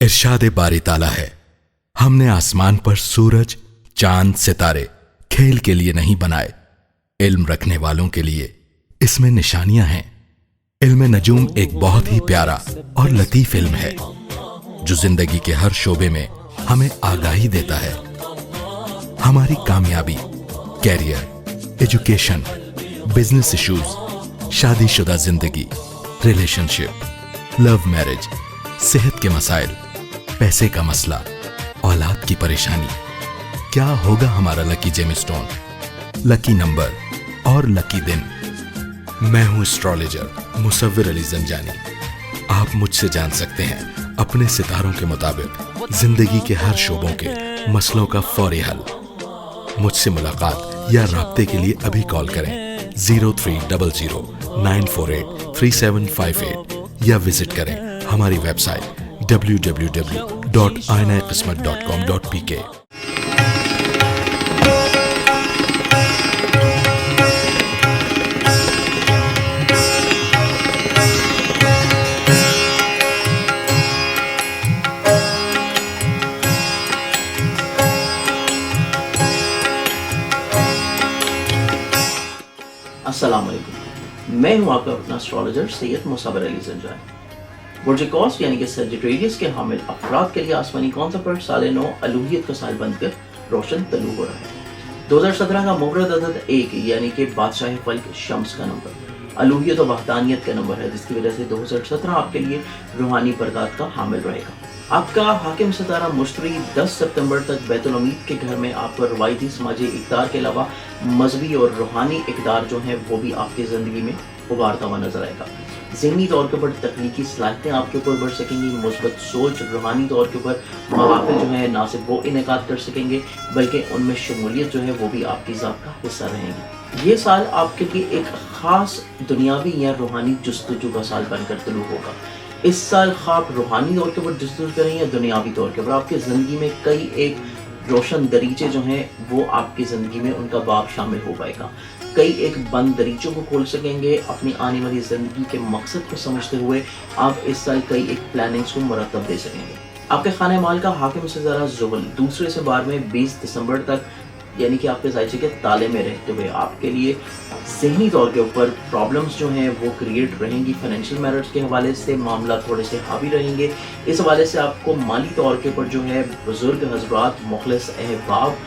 इरशाद बारी ताला है, हमने आसमान पर सूरज, चांद, सितारे खेल के लिए नहीं बनाए, इल्म रखने वालों के लिए इसमें निशानियां हैं। इल्म नजूम एक बहुत ही प्यारा और लतीफ इल्म है जो जिंदगी के हर शोबे में हमें आगाही देता है। हमारी कामयाबी, कैरियर, एजुकेशन, बिजनेस इश्यूज, शादीशुदा जिंदगी, रिलेशनशिप, लव मैरिज, सेहत के मसाइल, पैसे का मसला, औलाद की परेशानी, क्या होगा हमारा lucky gemstone, lucky number और लकी दिन। मैं हूं एस्ट्रोलॉजर मुसव्विर अली जंजानी। आप मुझसे जान सकते हैं अपने सितारों के मुताबिक जिंदगी के हर शोबों के मसलों का फौरी हल। मुझसे मुलाकात या राब्ते के लिए अभी कॉल करें 0300 948 3758 या विजिट करें हमारी वेबसाइट www.ainaqismat.com.pk। अस्सलाम वालेकुम, मैं हूं आपका अपना एस्ट्रोलॉजर सैयद मुसव्विर अली जंजानी। बुर्ज कौस यानी कि सजिटेरियस के हामिल अफराद के लिए आसमानी कॉन्सेप्ट साल 9 अलूहियत का साल बनकर रोशन तलू हो रहा है। 2017 का मुबरद अदद 1 यानी कि बादशाह फल्क शम्स का नंबर अलूहियत और वहदानियत का नंबर है, जिसकी वजह से 2017 आपके लिए रूहानी बरकत का हामिल रहेगा। आपका हाकिम सितारा मुश्तरी 10 सितंबर तक बैतुल उम्मीद के घर में आपको रवायती समाजी इक़्तिदार के अलावा मजहबी और रूहानी इक़्तिदार जो हैं वो भी आपकी ज़िंदगी में उभारता हुआ नजर आएगा। ज़हनी तौर के ऊपर तकनीकी सलाहियतें आपके ऊपर बढ़ सकेंगी, मुस्बत सोच, रूहानी तौर के ऊपर महफ़िल जो है ना सिर्फ वो इनेकाद कर सकेंगे बल्कि उनमें शमूलियत जो है वो भी आपकी ज़ात का हिस्सा रहेंगी। ये साल आपके लिए एक ख़ास दुनियावी या रूहानी जस्तजू का साल बनकर तलू होगा। इस साल आप रूहानी तौर के ऊपर जस्तजू करें या दुनियावी तौर के ऊपर, आपकी ज़िंदगी में कई एक रोशन दरीचे जो हैं वो आपकी ज़िंदगी में उनका बाब शामिल हो पाएगा। कई एक बंद दरीचों को खोल सकेंगे। अपनी आने वाली ज़िंदगी के मकसद को समझते हुए आप इस साल कई एक प्लानिंग्स को मुरतब दे सकेंगे। आपके खाने माल का हाकिम सितारा ज़ुहल 2 से 12 में 20 दिसंबर तक यानी कि आपके ज़ायचे के ताले में रहते हुए आपके लिए ज़हनी तौर के ऊपर प्रॉब्लम्स जो हैं वो क्रिएट रहेंगी। फाइनेंशियल मैटर्स के हवाले से मामला थोड़े से हावी रहेंगे। इस हवाले से आपको माली तौर के ऊपर जो है बुजुर्ग हज़रात, मुखलिस अहबाब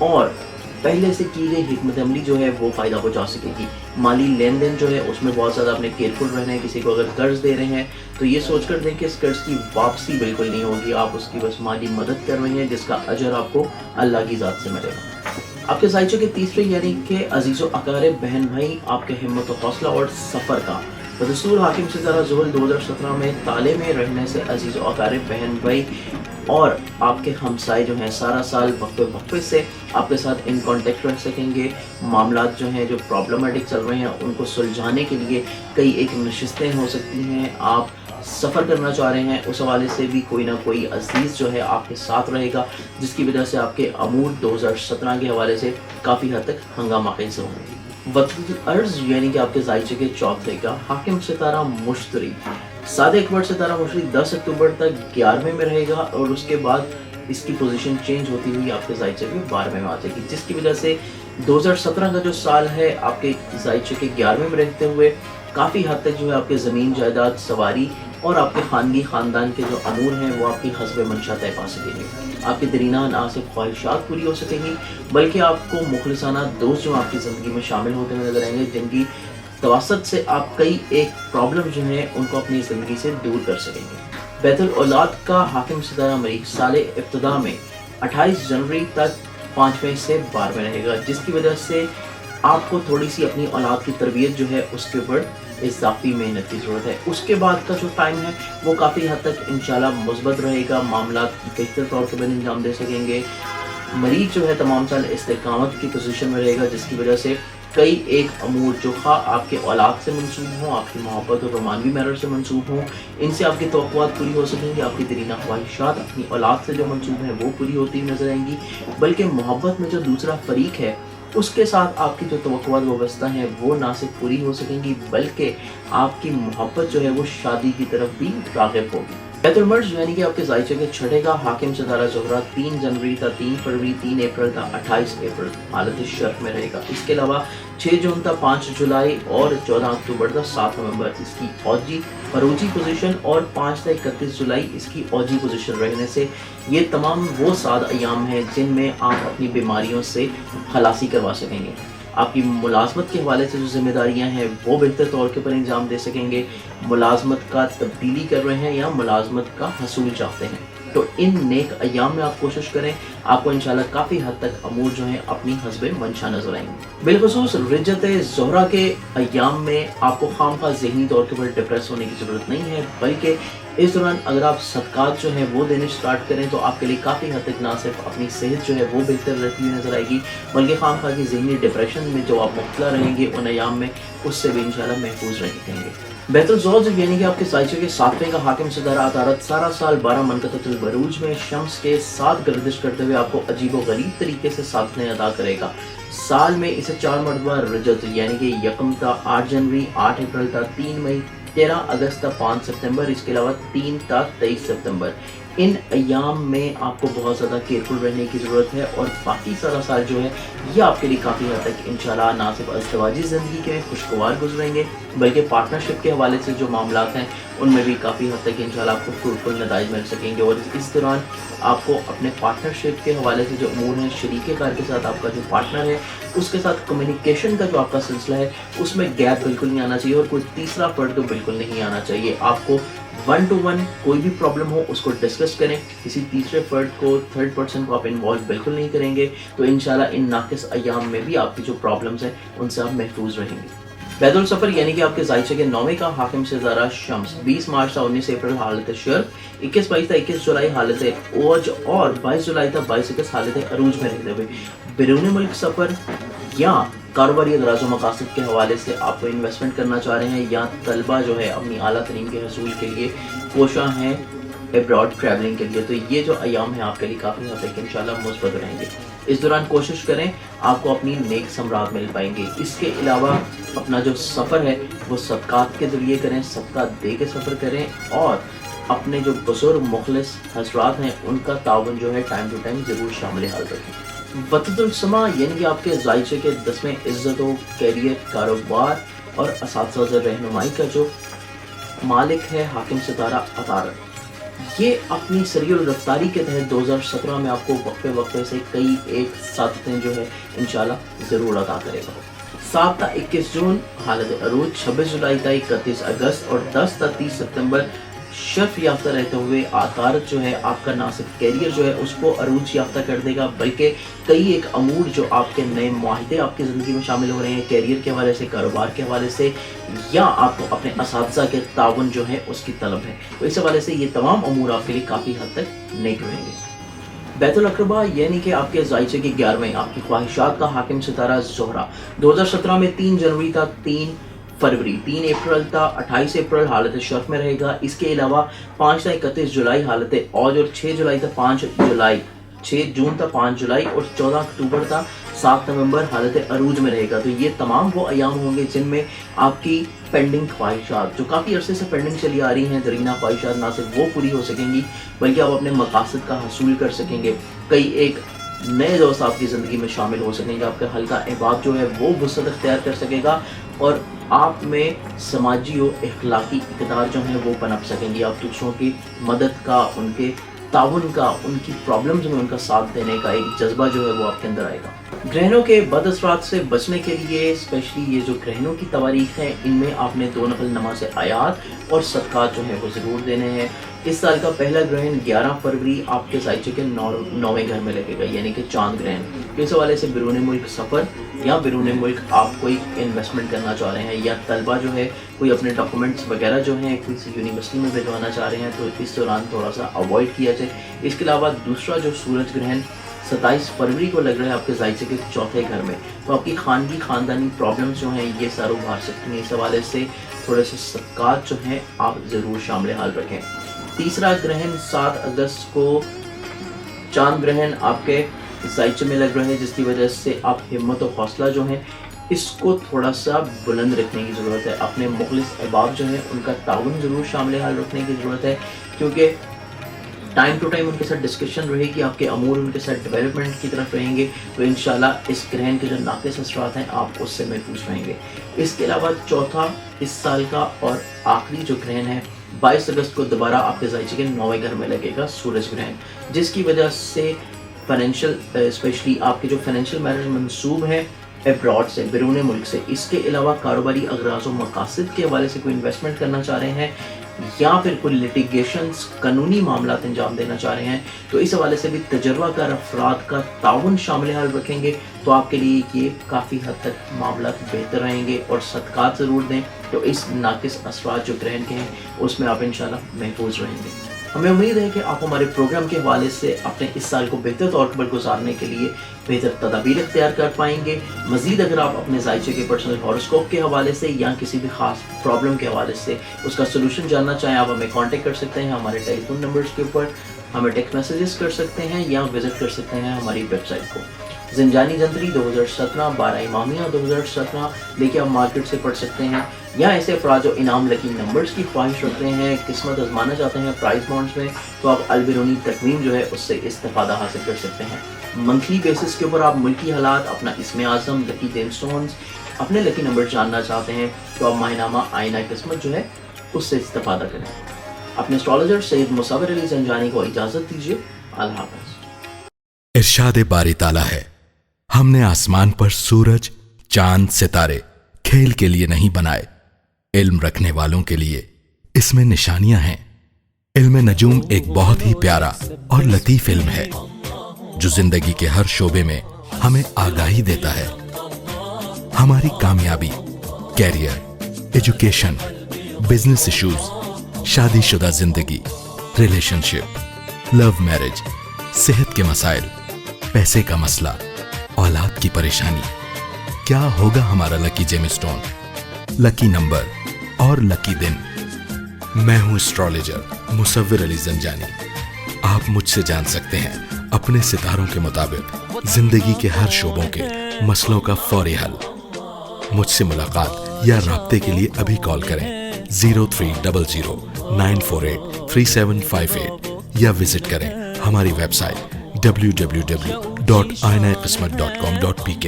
और पहले से की गई हिकमत अमली जो है वो फ़ायदा पहुँचा सकेगी। माली लेन देन जो है उसमें बहुत ज़्यादा अपने केयरफुल रहना है। किसी को अगर कर्ज दे रहे हैं तो ये सोच कर दें कि इस कर्ज की वापसी बिल्कुल नहीं होगी, आप उसकी बस माली मदद कर रहे हैं जिसका अजर आपको अल्लाह की ज़ात से मिलेगा। आपके ज़ायचे के तीसरे यानी कि अजीज़ व अकारिब, बहन भाई, आपके हिम्मत व हौसला और सफ़र का बदस्तूर हाकिम सितारा ज़ुहल 2017 में ताले में रहने से अजीज़ व अकारिब, बहन भाई और आपके हमसाए जो हैं सारा साल वक्फे से आपके साथ इन कांटेक्ट रह सकेंगे। मामलात जो हैं जो प्रॉब्लमेटिक चल रहे हैं उनको सुलझाने के लिए कई एक नशिस्तें हो सकती हैं। आप सफ़र करना चाह रहे हैं, उस हवाले से भी कोई ना कोई अजीज़ जो है आपके साथ रहेगा, जिसकी वजह से आपके अमूर 2017 के हवाले से काफ़ी हद तक हंगामा खेज़ होंगे। वक्तुल अर्ज़ यानी कि आपके ज़ायचे के चौथे का हाकिम सितारा मुश्तरी सादे अकबर सितारा मुश्तरी 10 अक्टूबर तक 11वें में रहेगा और उसके बाद इसकी पोजीशन चेंज होती हुई आपके ज़ायचे के 12वें में आ जाएगी, जिसकी वजह से 2017 का जो साल है आपके ज़ायचे के 11वें में रहते हुए काफ़ी हद तक जो है आपके ज़मीन जायदाद, सवारी और आपके खानगी ख़ानदान के जो अमूर हैं वो आपकी हस्ब मंशा तय पा सकेंगे। आपकी दरीना ना सिर्फ ख्वाहिशात पूरी हो सकेंगी बल्कि आपको मुखलिसाना दोस्त जो आपकी ज़िंदगी में शामिल होते हुए नजर आएंगे, जिनकी तवसत से आप कई एक प्रॉब्लम जो हैं उनको अपनी ज़िंदगी से दूर कर सकेंगे। बैतुल औलाद का हाकिम सितारा मरीख साल इब्तिदा में 28 जनवरी तक 5वें से 12वें रहेगा, जिसकी वजह से आपको थोड़ी सी अपनी औलाद की तरबियत जो है उसके ऊपर इजाफी मेहनत की ज़रूरत है। उसके बाद का जो टाइम है वो काफ़ी हद तक इंशाल्लाह मुस्बत रहेगा, मामला बेहतर तौर पर अंजाम दे सकेंगे। मरीज जो है तमाम साल इस्तिकामत की पोजीशन में रहेगा, जिसकी वजह से कई एक अमूर जो खा आपके औलाद से मंसूब हों, आपकी मोहब्बत और रोमानवी मैटर से मंसूब हों, इनसे आपकी तवक्कुआत पूरी हो सकेंगी। आपकी दरीना ख्वाहिशात अपनी औलाद से जो मंसूब हैं वो पूरी होती हुई नजर आएंगी, बल्कि मोहब्बत में जो दूसरा फरीक है उसके साथ आपकी जो तवक्कुआत वाबस्ता हैं वो ना सिर्फ पूरी हो सकेंगी बल्कि आपकी मोहब्बत जो है वो शादी की तरफ भी राग़िब होगी। बैतुल मर्ज यानी कि आपके जायचे के छठे का हाकिम सितारा ज़ोहरा 3 जनवरी था, 3 फरवरी, 3 अप्रैल था, 28 अप्रैल हालत शर्फ में रहेगा। इसके अलावा 6 जून था, 5 जुलाई और 14 अक्टूबर था, 7 नवंबर इसकी फरोजी पोजीशन और 5 से 31 जुलाई इसकी औजी पोजीशन रहने से ये तमाम वो 7 अयाम हैं जिनमें आप अपनी बीमारियों से खलासी करवा सकेंगे। आपकी मुलाजमत के हवाले से जो जिम्मेदारियां हैं वो बेहतर तौर के पर इंजाम दे सकेंगे। मुलाजमत का तब्दीली कर रहे हैं या मुलाजमत का हसूल चाहते हैं तो इन नेक अयाम में आप कोशिश करें, आपको इंशाल्लाह काफ़ी हद तक अमूर जो हैं अपनी हस्बे मंशा नजर आएंगे। बिलखुसूस रिजत ज़ोहरा के अयाम में आपको खामखा ज़हनी तौर के ऊपर डिप्रेस होने की ज़रूरत नहीं है, बल्कि इस दौरान अगर आप सदकात जो है वो देने स्टार्ट करें तो आपके लिए काफ़ी हद तक ना सिर्फ अपनी सेहत जो है वो बेहतर रहती हुई नजर आएगी, बल्कि खामखा की ज़हनी डिप्रेशन में जो आप मुब्तला रहेंगे उन अयाम में, उससे भी इंशाल्लाह महफूज रहेंगे। बैतुल ज़ौज यानी कि आपके साइचे के 7वें का हाकिम सितारा अतारत सारा साल 12 मनकतुल बरूज में शम्स के साथ गर्दिश करते हुए आपको अजीब व गरीब तरीके से साथने अदा करेगा। साल में इसे 4 मरतबा रजत यानी कि यकम था, 8 जनवरी, 8 अप्रैल था, 3 मई, 13 अगस्त था, 5 सितंबर, इसके अलावा 3 था, 23 सितंबर। इन अयाम में आपको बहुत ज़्यादा केयरफुल रहने की ज़रूरत है और बाकी सारा साल जो है ये आपके लिए काफ़ी हद तक इंशाल्लाह ना सिर्फ अज़दवाजी ज़िंदगी के खुशगवार गुजरेंगे, बल्कि पार्टनरशिप के हवाले से जो मामलात हैं उनमें भी काफ़ी हद तक इंशाल्लाह आपको फ्रूटफुल नताइज मिल सकेंगे। और इस दौरान आपको अपने पार्टनरशिप के हवाले से जो अमूर हैं, शरीके कार के साथ आपका जो पार्टनर है उसके साथ कम्युनिकेशन का जो आपका सिलसिला है उसमें गैप बिल्कुल नहीं आना चाहिए और कोई तीसरा फर्द तो बिल्कुल नहीं आना चाहिए। आपको 1 to 1 कोई भी प्रॉब्लम हो उसको डिस्कस करें, किसी तीसरे फर्द को, थर्ड पर्सन को आप इन्वॉल्व बिल्कुल नहीं करेंगे, तो इंशाल्लाह इन नाकिस अयाम में भी आपकी जो प्रॉब्लम्स हैं उनसे आप महफूज रहेंगे। बैतुल सफ़र यानी कि आपके जायचे के 9वें का हाकिम सितारा शम्स 20 मार्च था, 19 अप्रैल हालत शर्फ, 21-22 था, 21 जुलाई हालत ओज और 22 जुलाई था, 22-21 हालत अरूज में रहते हुए बैरून मुल्क सफ़र या कारोबारी अगराज़ व मकासद के हवाले से आप इन्वेस्टमेंट करना चाह रहे हैं या तलबा जो है अपनी आला तरीन के हसूल के लिए कोशा हैं एब्रॉड ट्रैवलिंग के लिए, तो ये जो अयाम है आपके लिए काफ़ी हद तक इंशाल्लाह मुस्बत रहेंगे। इस दौरान कोशिश करें आपको अपनी नेक समरात मिल पाएंगे। इसके अलावा अपना जो सफ़र है वो सदकात के ज़रिए करें, सदकात दे के सफ़र करें और अपने जो बुजुर्ग मुखलिस हजरात हैं उनका ताउन जो है टाइम टू टाइम ज़रूर शामिल हाल रखें। वतदुल समा यानी कि आपके जायचे के 10वें इज़्ज़त व कैरियर, कारोबार और असातिज़ा रहनुमाई का जो मालिक है हाकिम सितारा अतारत, ये अपनी सरीउल रफ्तारी के तहत 2017 में आपको वक्फे वक्फे से कई एक सादतें जो है इंशाल्लाह ज़रूर अदा करेगा। 7 था 21 जून हालत अरूज, 26 जुलाई था, 31 अगस्त और 10 था 30 सितंबर शर्फ याफ्ता रहते हुए आतारत जो है आपका ना सिर्फ कैरियर जो है उसको अरूज याफ्ता कर देगा, बल्कि कई एक अमूर जो आपके नए मुआहिदे आपकी ज़िंदगी में शामिल हो रहे हैं कैरियर के हवाले से, कारोबार के हवाले से या आपको अपने असातिज़ा के ताउन जो है उसकी तलब है, तो इस हवाले से ये तमाम अमूर आपके लिए काफ़ी हद तक नेक रहेंगे। बैतुल अक़रबा यानी कि आपके जायचे के 11वें आपकी ख्वाहिशात का हाकिम सितारा ज़ोहरा 2017 में 3 जनवरी था, 3 फरवरी, 3 अप्रैल था, 28 अप्रैल हालत शर्फ में रहेगा। इसके अलावा 5 था 31 जुलाई हालत औज और 6 जुलाई था, 5 जुलाई, 6 जून था, 5 जुलाई और 14 अक्टूबर था, 7 नवंबर हालत अरूज में रहेगा। तो ये तमाम वो अयाम होंगे जिनमें आपकी पेंडिंग ख्वाहिशात जो काफ़ी अरसे से पेंडिंग चली आ रही हैं, दरीना ख्वाहिशात ना सिर्फ वो पूरी हो सकेंगी बल्कि आप अपने मकासद का हसूल कर सकेंगे। कई एक नए दोस्त आपकी ज़िंदगी में शामिल हो सकेंगे, आपका हल्का अहबाब जो है वो वसअत अख्तियार कर सकेगा और आप में समाजी और इखलाकी इक़दार जो हैं वो पनप सकेंगी। आप दूसरों की मदद का, उनके ताउन का, उनकी प्रॉब्लम्स में उनका साथ देने का एक जज्बा जो है वो आपके अंदर आएगा। ग्रहणों के बद असरात से बचने के लिए स्पेशली ये जो ग्रहणों की तवारीख हैं इनमें आपने 2 नफल नमाज आयात और सदक़ात जो है वो ज़रूर देने हैं। इस साल का पहला ग्रहण 11 फरवरी आपके जायचे के 9वें घर में लगेगा यानी कि चांद ग्रहण। इस हवाले से बैरून मुल्क सफ़र या बैरून मुल्क आप कोई इन्वेस्टमेंट करना चाह रहे हैं या तलबा जो है कोई अपने डॉक्यूमेंट्स वगैरह जो हैं किसी यूनिवर्सिटी में भिजवाना चाह रहे हैं तो इस दौरान थोड़ा सा अवॉइड किया जाए। इसके अलावा दूसरा जो सूरज ग्रहण 27 फरवरी को लग रहा है आपके जायचे के 4थे घर में, तो आपकी खानगी ख़ानदानी प्रॉब्लम्स जो हैं ये सारे उभार सकती हैं। इस हवाले से थोड़े से सदक़ात जो हैं आप ज़रूर शामिल हाल रखें। तीसरा ग्रहण 7 अगस्त को चांद ग्रहण आपके जायचे में लग रहा है जिसकी वजह से आप हिम्मत और हौसला जो है اس کو تھوڑا سا بلند رکھنے کی ضرورت ہے. اپنے مخلص احباب جو ہیں ان کا تعاون ضرور شامل حال رکھنے کی ضرورت ہے, کیونکہ ٹائم ٹو ٹائم ان کے ساتھ ڈسکشن رہے گی, آپ کے امور ان کے ساتھ ڈیولپمنٹ کی طرف رہیں گے, تو انشاءاللہ اس گرہن کے جو ناقص اثرات ہیں آپ اس سے محفوظ رہیں گے. اس کے علاوہ چوتھا اس سال کا اور آخری جو گرہن ہے 22 اگست کو دوبارہ آپ کے ذائچے کے 9ویں گھر میں لگے گا سورج گرہن, جس کی وجہ سے فائنینشیل اسپیشلی آپ کے جو فائنینشیل میٹرز منسوب ہیں ابراڈ سے, بیرون ملک سے, اس کے علاوہ کاروباری اغراض و مقاصد کے حوالے سے کوئی انویسٹمنٹ کرنا چاہ رہے ہیں یا پھر کوئی لٹیگیشنز قانونی معاملات انجام دینا چاہ رہے ہیں, تو اس حوالے سے بھی تجربہ کار افراد کا تعاون شامل حال رکھیں گے تو آپ کے لیے یہ کافی حد تک معاملات بہتر رہیں گے. اور صدقات ضرور دیں تو اس ناقص اثرات جو گرہن کے ہیں اس میں آپ انشاءاللہ محفوظ رہیں گے. ہمیں امید ہے کہ آپ ہمارے پروگرام کے حوالے سے اپنے اس سال کو بہتر طور پر گزارنے کے لیے بہتر تدابیر اختیار کر پائیں گے. مزید اگر آپ اپنے ذائچے کے پرسنل ہاروسکوپ کے حوالے سے یا کسی بھی خاص پرابلم کے حوالے سے اس کا سلوشن جاننا چاہیں, آپ ہمیں کانٹیکٹ کر سکتے ہیں ہمارے ٹیلی فون نمبرز کے اوپر, ہمیں ٹیکسٹ میسیجز کر سکتے ہیں یا وزٹ کر سکتے ہیں ہماری ویب سائٹ کو. زنجانی جنتری 2017 12 امامیہ 2017 لے کے آپ مارکیٹ سے پڑھ سکتے ہیں, یا ایسے افراد جو انعام لکی نمبرز کی خواہش رکھتے ہیں, قسمت آزمانا چاہتے ہیں پرائز بانڈز میں, تو آپ البیرونی تقویم جو ہے اس سے استفادہ حاصل کر سکتے ہیں. منتھلی بیسس کے اوپر آپ ملکی حالات, اپنا اسم اعظم, لکی جیم سٹونز, اپنے لکی نمبر جاننا چاہتے ہیں تو آپ ماہ نامہ آئینہ قسمت جو ہے اس سے استفادہ کریں. اپنے اسٹرالوجر سید مصور علی زنجانی کو اجازت دیجیے. اللہ حافظ. ارشاد باری تعالیٰ ہے, ہم نے آسمان پر سورج, چاند, ستارے کھیل کے لیے نہیں بنائے, علم رکھنے والوں کے لیے اس میں نشانیاں ہیں. علم نجوم ایک بہت ہی پیارا اور لطیف علم ہے جو زندگی کے ہر شعبے میں ہمیں آگاہی دیتا ہے. ہماری کامیابی, کیریئر, ایجوکیشن, بزنس ایشوز, شادی شدہ زندگی, ریلیشن شپ, لو میرج, صحت کے مسائل, پیسے کا مسئلہ, اولاد کی پریشانی, کیا ہوگا ہمارا لکی جیم اسٹون, لکی نمبر اور لکی دن. میں ہوں اسٹرالوجر مصور علی زنجانی. آپ مجھ سے جان سکتے ہیں اپنے ستاروں کے مطابق زندگی کے ہر شعبوں کے مسئلوں کا فوری حل. مجھ سے ملاقات یا رابطے کے لیے ابھی کال کریں 0300 948 3758 یا وزٹ کریں ہماری ویب سائٹ www.ainaqismat.com.pk.